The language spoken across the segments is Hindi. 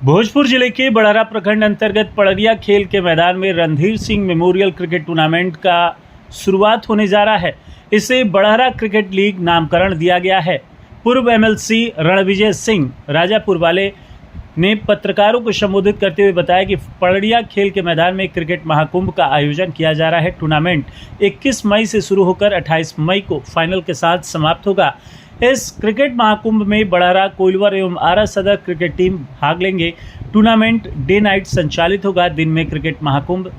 भोजपुर जिले के बड़हरा प्रखंड अंतर्गत पड़रिया खेल के मैदान में Randhir Singh memorial cricket tournament का शुरुआत होने जा रहा है। इसे बड़हरा क्रिकेट लीग नामकरण दिया गया है। पूर्व एमएलसी रणविजय सिंह राजापुर वाले ने पत्रकारों को संबोधित करते हुए बताया कि पड़रिया खेल के मैदान में क्रिकेट महाकुंभ का आयोजन किया जा रहा है। टूर्नामेंट 21 मई से शुरू होकर 28 मई को फाइनल के साथ समाप्त होगा। इस क्रिकेट महाकुंभ में बड़हरा, कोइलवर एवं आरा सदर क्रिकेट टीम भाग लेंगे। टूर्नामेंट डे नाइट संचालित होगा। दिन में क्रिकेट महाकुंभ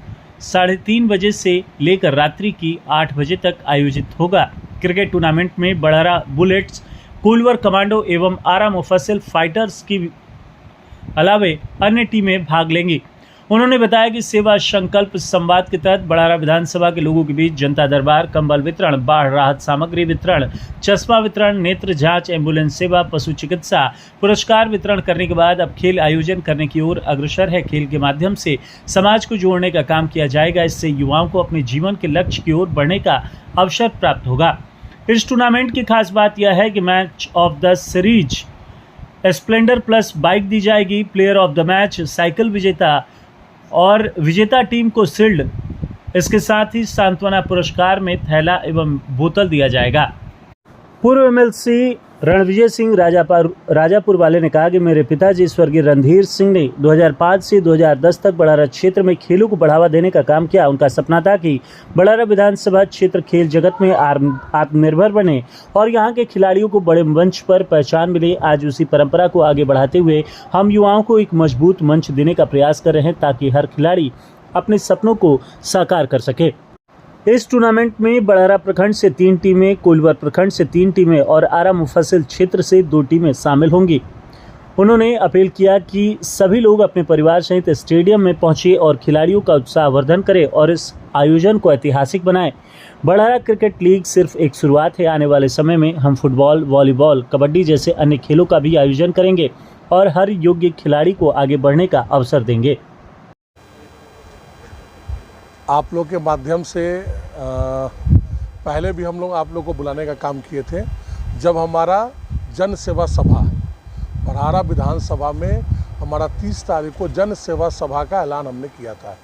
3:30 बजे से लेकर रात्रि की 8 बजे तक आयोजित होगा। क्रिकेट टूर्नामेंट में बड़हरा बुलेट्स, कोइलवर कमांडो एवं आरा मुफस्सिल फाइटर्स की अलावे अन्य टीमें भाग लेंगी। उन्होंने बताया कि सेवा संकल्प संवाद के तहत बड़हरा विधानसभा के लोगों के बीच जनता दरबार, कंबल वितरण, बाढ़ राहत सामग्री वितरण, चश्मा वितरण, नेत्र जांच, एम्बुलेंस सेवा, पशु चिकित्सा, पुरस्कार वितरण करने के बाद अब खेल आयोजन करने की ओर अग्रसर है। खेल के माध्यम से समाज को जोड़ने का काम किया जाएगा। इससे युवाओं को अपने जीवन के लक्ष्य की ओर बढ़ने का अवसर प्राप्त होगा। इस टूर्नामेंट की खास बात यह है कि match of the series Splendor plus bike दी जाएगी। Player of the match cycle विजेता और विजेता टीम को शील्ड, इसके साथ ही सांत्वना पुरस्कार में थैला एवं बोतल दिया जाएगा। पूर्व एमएलसी रणविजय सिंह राजापुर वाले ने कहा कि मेरे पिताजी स्वर्गीय रणधीर सिंह ने 2005 से 2010 तक बड़हरा क्षेत्र में खेलों को बढ़ावा देने का काम किया। उनका सपना था कि बड़हरा विधानसभा क्षेत्र खेल जगत में आत्मनिर्भर बने और यहाँ के खिलाड़ियों को बड़े मंच पर पहचान मिले। आज उसी परंपरा को आगे बढ़ाते हुए हम युवाओं को एक मजबूत मंच देने का प्रयास कर रहे हैं ताकि हर खिलाड़ी अपने सपनों को साकार कर सके। इस टूर्नामेंट में बड़हरा प्रखंड से 3 टीमें, कोइलवर प्रखंड से 3 टीमें और आरा मुफस्सिल क्षेत्र से 2 टीमें शामिल होंगी। उन्होंने अपील किया कि सभी लोग अपने परिवार सहित स्टेडियम में पहुंचे और खिलाड़ियों का उत्साहवर्धन करें और इस आयोजन को ऐतिहासिक बनाएं। बड़हरा क्रिकेट लीग सिर्फ एक शुरुआत है। आने वाले समय में हम फुटबॉल, वॉलीबॉल, कबड्डी जैसे अन्य खेलों का भी आयोजन करेंगे और हर योग्य खिलाड़ी को आगे बढ़ने का अवसर देंगे। आप लोग के माध्यम से पहले भी हम लोग आप लोग को बुलाने का काम किए थे। जब हमारा जन सेवा सभा बड़हरा विधानसभा में हमारा 30 तारीख को जन सेवा सभा का ऐलान हमने किया था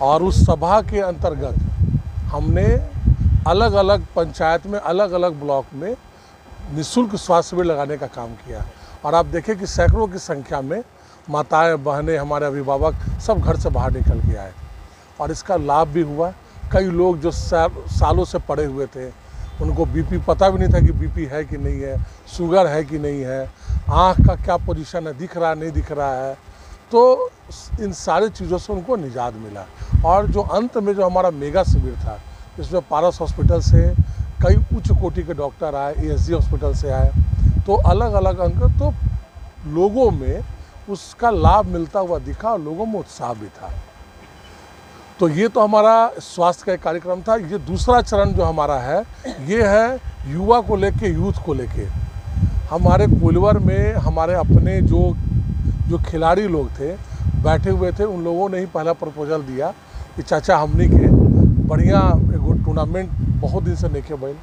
और उस सभा के अंतर्गत हमने अलग अलग पंचायत में, अलग अलग ब्लॉक में निःशुल्क स्वास्थ्य शिविर लगाने का काम किया और आप देखें कि सैकड़ों की संख्या में माताएं, बहनें, हमारे अभिभावक सब घर से बाहर निकल के आए और इसका लाभ भी हुआ। कई लोग जो सालों से पड़े हुए थे, उनको बीपी पता भी नहीं था कि बीपी है कि नहीं है, शुगर है कि नहीं है, आँख का क्या पोजीशन है, दिख रहा है नहीं दिख रहा है, तो इन सारी चीज़ों से उनको निजात मिला। और जो अंत में जो हमारा मेगा शिविर था, इसमें पारस हॉस्पिटल से कई उच्च कोटि के डॉक्टर आए, एएसजी हॉस्पिटल से आए, तो अलग अलग अंक, तो लोगों में उसका लाभ मिलता हुआ दिखा और लोगों में उत्साह भी था। तो ये तो हमारा स्वास्थ्य का एक कार्यक्रम था। ये दूसरा चरण जो हमारा है, ये है युवा को लेके, यूथ को लेके। हमारे कोइलवर में हमारे अपने जो खिलाड़ी लोग थे बैठे हुए थे, उन लोगों ने ही पहला प्रपोजल दिया कि चाचा हमनी के बढ़िया एगो टूर्नामेंट बहुत दिन से नहीं बन।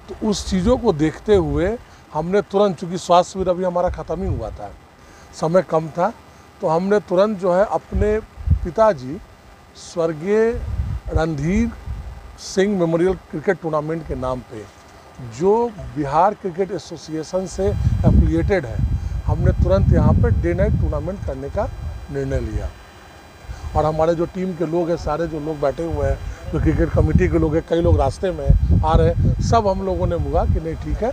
तो उस चीज़ों को देखते हुए हमने तुरंत, चूँकि स्वास्थ्य शिविर अभी हमारा ख़त्म ही हुआ था, समय कम था, तो हमने तुरंत जो है अपने पिताजी स्वर्गीय Randhir Singh memorial cricket tournament के नाम पे, जो बिहार क्रिकेट एसोसिएशन से एफिलिएटेड है, हमने तुरंत यहाँ पे डे नाइट टूर्नामेंट करने का निर्णय लिया। और हमारे जो टीम के लोग हैं, सारे जो लोग बैठे हुए हैं, जो क्रिकेट कमेटी के लोग हैं, कई लोग रास्ते में आ रहे हैं, सब हम लोगों ने मुआ कि नहीं ठीक है।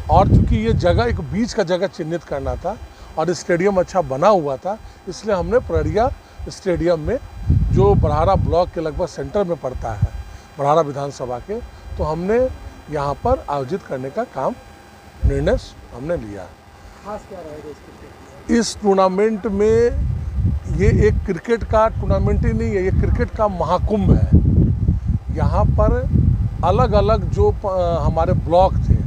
और चूँकि ये जगह एक बीच का जगह चिन्हित करना था और स्टेडियम अच्छा बना हुआ था, इसलिए हमने पड़रिया स्टेडियम में, जो बड़हरा ब्लॉक के लगभग सेंटर में पड़ता है बड़हरा विधानसभा के, तो हमने यहाँ पर आयोजित करने का निर्णय हमने लिया। खास क्या रहेगा इस टूर्नामेंट में? ये एक क्रिकेट का टूर्नामेंट ही नहीं है, ये क्रिकेट का महाकुंभ है। यहाँ पर अलग अलग जो हमारे ब्लॉक थे,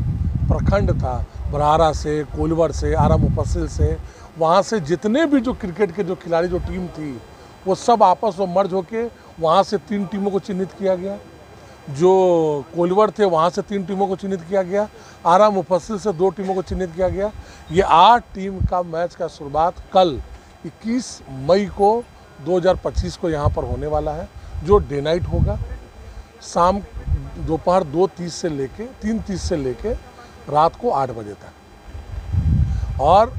प्रखंड था, बड़हरा से, कोइलवर से, आरा मुफस्सिल से, वहाँ से जितने भी जो क्रिकेट के जो खिलाड़ी, जो टीम थी, वो सब आपस में मर्ज होके वहाँ से 3 टीमों को चिन्हित किया गया। जो कोइलवर थे वहाँ से 3 टीमों को चिन्हित किया गया, आरा मुफस्सिल से 2 टीमों को चिन्हित किया गया। ये 8 टीम का मैच का शुरुआत कल 21 मई को 2025 को यहाँ पर होने वाला है, जो डे नाइट होगा। शाम दोपहर 2:30 से लेके 3:30 से लेके रात को 8 बजे तक। और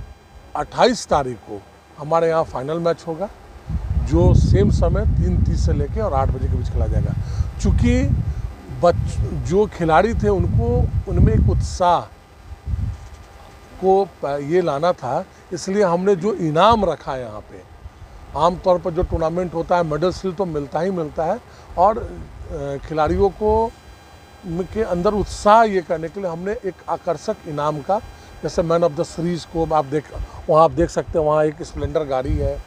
28 तारीख को हमारे यहाँ फाइनल मैच होगा, जो सेम समय 3:30 से लेके और 8 बजे के बीच खेला जाएगा। चूँकि जो खिलाड़ी थे उनमें एक उत्साह को ये लाना था, इसलिए हमने जो इनाम रखा है यहाँ पे, आमतौर पर जो टूर्नामेंट होता है मेडल शील्ड तो मिलता ही मिलता है, और खिलाड़ियों को के अंदर उत्साह ये करने के लिए हमने एक आकर्षक इनाम का, जैसे मैन ऑफ द सीरीज़ को वहाँ आप देख सकते हैं, वहाँ एक स्प्लेंडर गाड़ी है।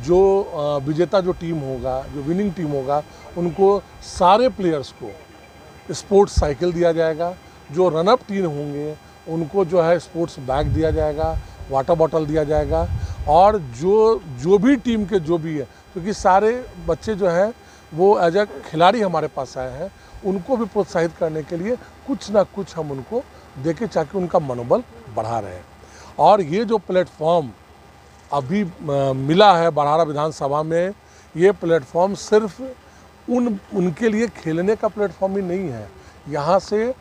जो विजेता जो टीम होगा, जो विनिंग टीम होगा, उनको सारे प्लेयर्स को स्पोर्ट्स साइकिल दिया जाएगा। जो रनअप टीम होंगे उनको जो है स्पोर्ट्स बैग दिया जाएगा, वाटर बॉटल दिया जाएगा। और जो भी टीम के जो भी है, क्योंकि सारे बच्चे जो हैं वो एज ए खिलाड़ी हमारे पास आए हैं, उनको भी प्रोत्साहित करने के लिए कुछ ना कुछ हम उनको देके ताकि उनका मनोबल बढ़ा रहे। और ये जो प्लेटफॉर्म अभी मिला है बड़हारा विधानसभा में, ये प्लेटफॉर्म सिर्फ उनके लिए खेलने का प्लेटफॉर्म ही नहीं है। यहाँ से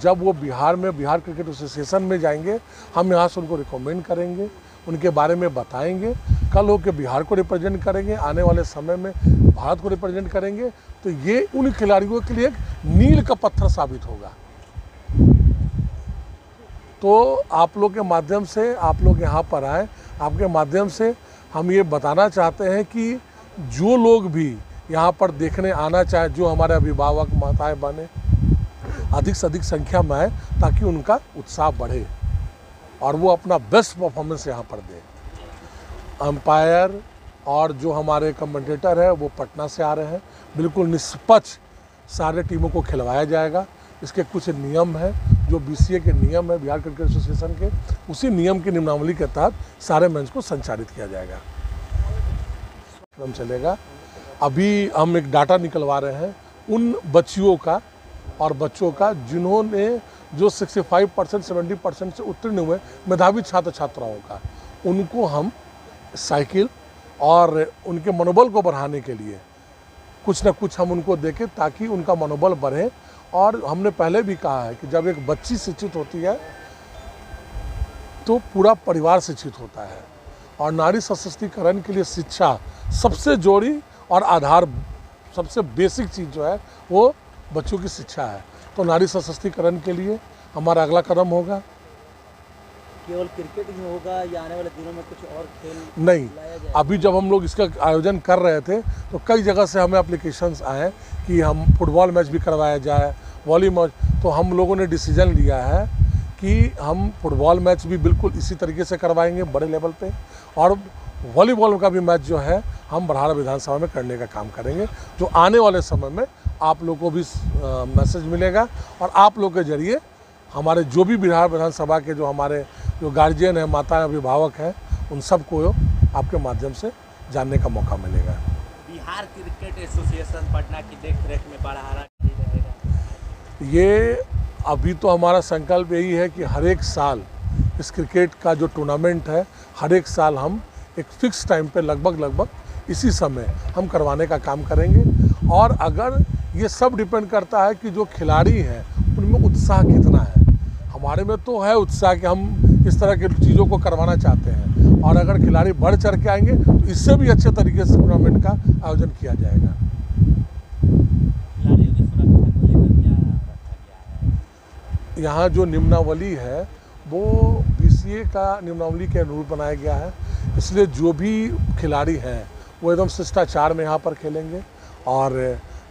जब वो बिहार क्रिकेट एसोसिएशन में जाएंगे, हम यहाँ से उनको रिकमेंड करेंगे, उनके बारे में बताएंगे। कल होकर बिहार को रिप्रेजेंट करेंगे, आने वाले समय में भारत को रिप्रेजेंट करेंगे। तो ये उन खिलाड़ियों के लिए एक मील का पत्थर साबित होगा। तो आप लोग के माध्यम से, आप लोग यहाँ पर आए, आपके माध्यम से हम ये बताना चाहते हैं कि जो लोग भी यहाँ पर देखने आना चाहे, जो हमारे अभिभावक माताएं बहनें अधिक से अधिक संख्या में आए, ताकि उनका उत्साह बढ़े और वो अपना बेस्ट परफॉर्मेंस यहाँ पर दे। अंपायर और जो हमारे कमेंटेटर है वो पटना से आ रहे हैं। बिल्कुल निष्पक्ष सारे टीमों को खिलवाया जाएगा। इसके कुछ नियम हैं, जो BCA के नियम है, बिहार क्रिकेट एसोसिएशन के, उसी नियम की नियमावली के तहत सारे मैच को संचालित किया जाएगा। क्रम चलेगा। अभी हम एक डाटा निकलवा रहे हैं उन बच्चियों का और बच्चों का जिन्होंने जो 65% 70% से उत्तीर्ण हुए मेधावी छात्र छात्राओं का, उनको हम साइकिल और उनके मनोबल को बढ़ाने के लिए कुछ ना कुछ हम उनको देखें, ताकि उनका मनोबल बढ़े। और हमने पहले भी कहा है कि जब एक बच्ची शिक्षित होती है तो पूरा परिवार शिक्षित होता है। और नारी सशक्तिकरण के लिए शिक्षा सबसे जोड़ी और आधार, सबसे बेसिक चीज़ जो है वो बच्चों की शिक्षा है। तो नारी सशक्तिकरण के लिए हमारा अगला कदम होगा। केवल क्रिकेट ही होगा या आने वाले दिनों में कुछ और खेल नहीं? अभी जब हम लोग इसका आयोजन कर रहे थे तो कई जगह से हमें एप्लीकेशंस आए कि हम फुटबॉल मैच भी करवाया जाए, वॉलीबॉल। तो हम लोगों ने डिसीजन लिया है कि हम फुटबॉल मैच भी बिल्कुल इसी तरीके से करवाएंगे बड़े लेवल पे, और वॉलीबॉल का भी मैच जो है हम बड़हारा विधानसभा में करने का काम करेंगे। जो आने वाले समय में आप लोगों को भी मैसेज मिलेगा, और आप लोग के जरिए हमारे जो भी बिहार विधानसभा के जो गार्जियन हैं, माता अभिभावक हैं, उन सबको आपके माध्यम से जानने का मौका मिलेगा। बिहार क्रिकेट एसोसिएशन पटना की देखरेख में बड़हारा रहेगा। ये अभी तो हमारा संकल्प यही है कि हर एक साल इस क्रिकेट का जो टूर्नामेंट है, हर एक साल हम एक फिक्स टाइम पे लगभग इसी समय हम करवाने का काम करेंगे। और अगर ये सब डिपेंड करता है कि जो खिलाड़ी हैं उनमें उत्साह कितना है। हमारे में तो है उत्साह कि हम इस तरह की चीज़ों को करवाना चाहते हैं, और अगर खिलाड़ी बढ़ चढ़ के आएंगे तो इससे भी अच्छे तरीके से टूर्नामेंट का आयोजन किया जाएगा। खिलाड़ियों की सुरक्षा को लेकर क्या रखा गया है? यहाँ जो नियमावली है वो BCA का नियमावली के अनुरूप बनाया गया है, इसलिए जो भी खिलाड़ी हैं वो एकदम शिष्टाचार में यहाँ पर खेलेंगे। और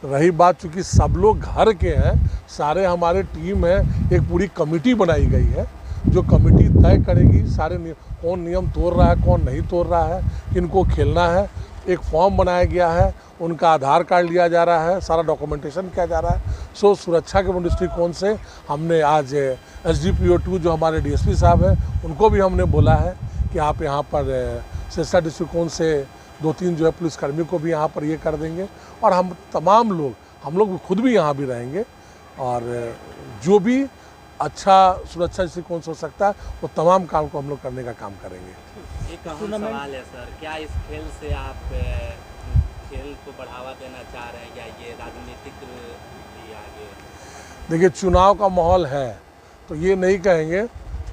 रही बात, चूँकि सब लोग घर के हैं, सारे हमारे टीम है, एक पूरी कमेटी बनाई गई है, जो कमेटी तय करेगी सारे कौन नियम तोड़ रहा है, कौन नहीं तोड़ रहा है, किनको खेलना है। एक फॉर्म बनाया गया है, उनका आधार कार्ड लिया जा रहा है, सारा डॉक्यूमेंटेशन किया जा रहा है। सो सुरक्षा के दृष्टिकोण से हमने आज SDPO 2 जो हमारे DSP साहब हैं, उनको भी हमने बोला है कि आप यहाँ पर सिरसा दृष्टिकोण से 2-3 जो है पुलिसकर्मी को भी यहाँ पर ये कर देंगे। और हम तमाम लोग, हम लोग खुद भी यहाँ भी रहेंगे, और जो भी अच्छा सुरक्षा दृष्टिकोण से हो सकता है, वो तमाम काम को हम लोग करने का काम करेंगे। एक अहम सवाल है सर, क्या इस खेल से आप खेल को बढ़ावा देना चाह रहे हैं या ये राजनीतिक भी आगे? देखिए, चुनाव का माहौल है तो ये नहीं कहेंगे,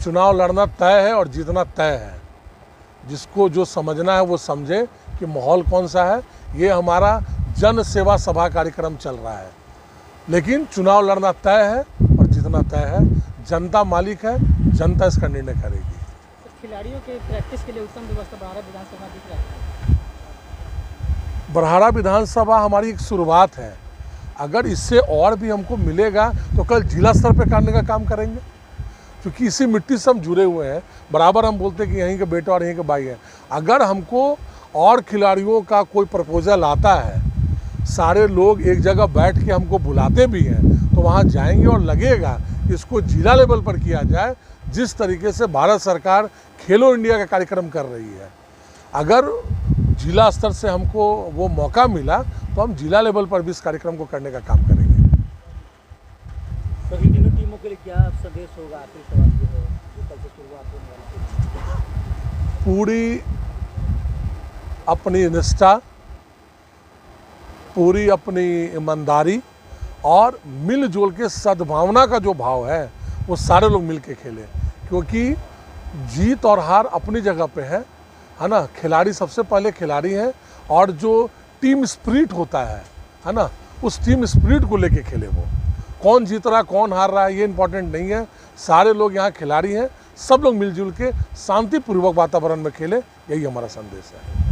चुनाव लड़ना तय है और जीतना तय है। जिसको जो समझना है वो समझे कि माहौल कौन सा है। ये हमारा जन सेवा सभा कार्यक्रम चल रहा है, लेकिन चुनाव लड़ना तय है और जीतना तय है। जनता मालिक है, जनता इसका निर्णय करेगी। खिलाड़ियों के प्रैक्टिस के लिए उत्तम व्यवस्था बड़ारा विधानसभा दिख रहा है। बड़हारा विधानसभा हमारी एक शुरुआत है, अगर इससे और भी हमको मिलेगा तो कल जिला स्तर पे करने का काम करेंगे, क्योंकि इसी मिट्टी से हम जुड़े हुए हैं। बराबर हम बोलते हैं कि यहीं के बेटा और यहीं के भाई हैं। अगर हमको और खिलाड़ियों का कोई प्रपोजल आता है, सारे लोग एक जगह बैठ के हमको बुलाते भी हैं, तो वहाँ जाएंगे और लगेगा इसको जिला लेवल पर किया जाए, जिस तरीके से भारत सरकार खेलो इंडिया का कार्यक्रम कर रही है। अगर जिला स्तर से हमको वो मौका मिला तो हम जिला लेवल पर भी इस कार्यक्रम को करने का काम करेंगे। सभी तीनों टीमों के लिए क्या संदेश होगा? आखिरी सवाल ये है, जो कल से शुरुआत होने वाली है। पूरी अपनी निष्ठा, पूरी अपनी ईमानदारी और मिलजुल के सद्भावना का जो भाव है वो सारे लोग मिल के खेलें, क्योंकि जीत और हार अपनी जगह पे है ना। खिलाड़ी सबसे पहले खिलाड़ी हैं, और जो टीम स्पिरिट होता है ना, उस टीम स्पिरिट को लेके खेले। वो कौन जीत रहा कौन हार रहा है ये इंपॉर्टेंट नहीं है। सारे लोग यहाँ खिलाड़ी हैं, सब लोग मिलजुल के शांतिपूर्वक वातावरण में खेले, यही हमारा संदेश है।